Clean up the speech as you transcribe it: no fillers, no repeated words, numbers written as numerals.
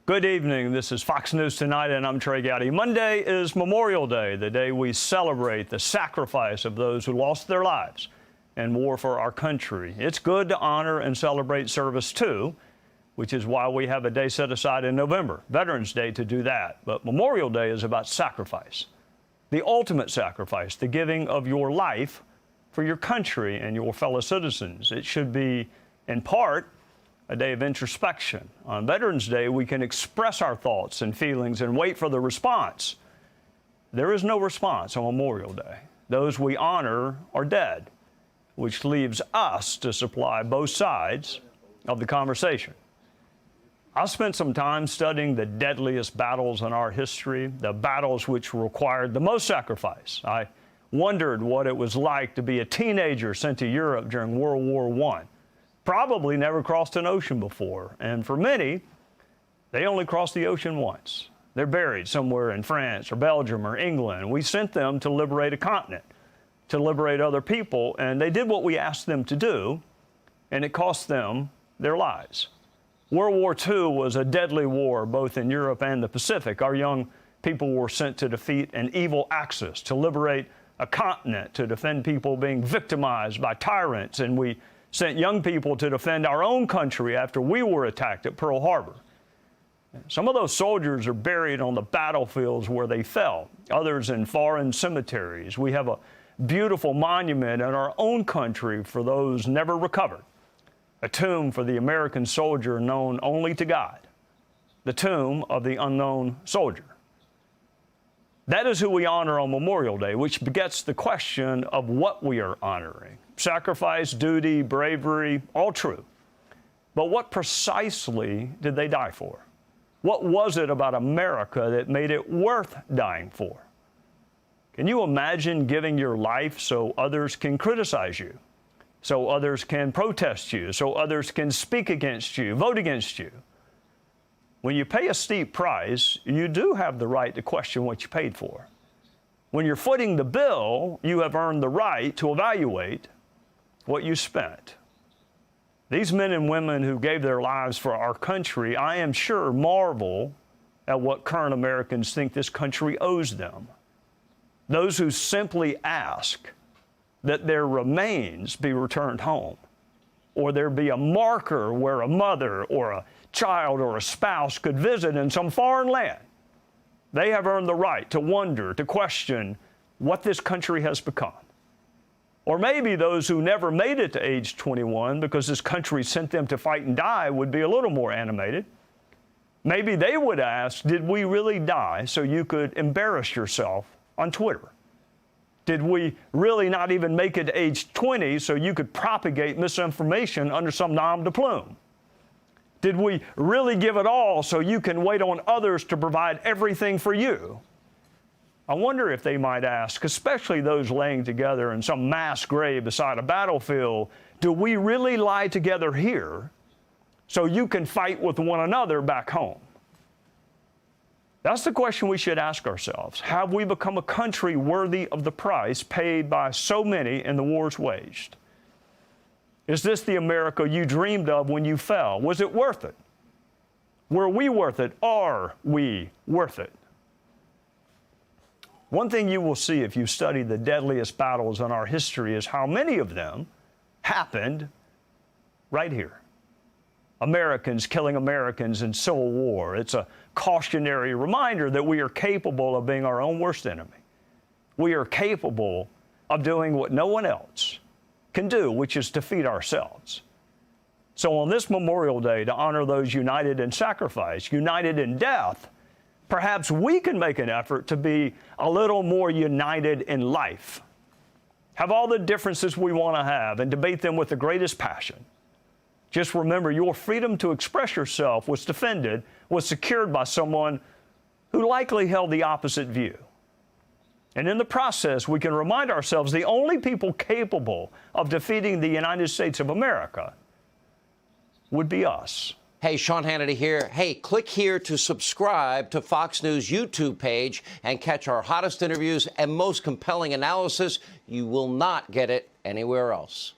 Good evening. This is Fox News Tonight, and I'm Trey Gowdy. Monday is Memorial Day, the day we celebrate the sacrifice of those who lost their lives in war for our country. It's good to honor and celebrate service, too, which is why we have a day set aside in November, Veterans Day, to do that. But Memorial Day is about sacrifice, the ultimate sacrifice, the giving of your life for your country and your fellow citizens. It should be, in part, a day of introspection. On Veterans Day, we can express our thoughts and feelings and wait for the response. There is no response on Memorial Day. Those we honor are dead, which leaves us to supply both sides of the conversation. I spent some time studying the deadliest battles in our history, the battles which required the most sacrifice. I wondered what it was like to be a teenager sent to Europe during World War I. Probably never crossed an ocean before, and for many, they only crossed the ocean once. They're buried somewhere in France or Belgium or England. We sent them to liberate a continent, to liberate other people, and they did what we asked them to do, and it cost them their lives. World War II was a deadly war both in Europe and the Pacific. Our young people were sent to defeat an evil Axis, to liberate a continent, to defend people being victimized by tyrants, and we sent young people to defend our own country after we were attacked at Pearl Harbor. Some of those soldiers are buried on the battlefields where they fell, others in foreign cemeteries. We have a beautiful monument in our own country for those never recovered, a tomb for the American soldier known only to God, the tomb of the unknown soldier. That is who we honor on Memorial Day, which begets the question of what we are honoring. Sacrifice, duty, bravery, all true. But what precisely did they die for? What was it about America that made it worth dying for? Can you imagine giving your life so others can criticize you, so others can protest you, so others can speak against you, vote against you? When you pay a steep price, you do have the right to question what you paid for. When you're footing the bill, you have earned the right to evaluate what you spent. These men and women who gave their lives for our country, I am sure, marvel at what current Americans think this country owes them. Those who simply ask that their remains be returned home, or there be a marker where a mother or a child or a spouse could visit in some foreign land. They have earned the right to wonder, to question what this country has become. Or maybe those who never made it to age 21 because this country sent them to fight and die would be a little more animated. Maybe they would ask, did we really die so you could embarrass yourself on Twitter? Did we really not even make it to age 20 so you could propagate misinformation under some nom de plume? Did we really give it all so you can wait on others to provide everything for you? I wonder if they might ask, especially those laying together in some mass grave beside a battlefield, do we really lie together here so you can fight with one another back home? That's the question we should ask ourselves. Have we become a country worthy of the price paid by so many in the wars waged? Is this the America you dreamed of when you fell? Was it worth it? Were we worth it? Are we worth it? One thing you will see if you study the deadliest battles in our history is how many of them happened right here. Americans killing Americans in Civil War. It's a cautionary reminder that we are capable of being our own worst enemy. We are capable of doing what no one else can do, which is defeat ourselves. So on this Memorial Day, to honor those united in sacrifice, united in death, perhaps we can make an effort to be a little more united in life. Have all the differences we want to have and debate them with the greatest passion. Just remember, your freedom to express yourself was defended, was secured by someone who likely held the opposite view. And in the process, we can remind ourselves the only people capable of defeating the United States of America would be us. Hey, Sean Hannity here. Hey, click here to subscribe to Fox News YouTube page and catch our hottest interviews and most compelling analysis. You will not get it anywhere else.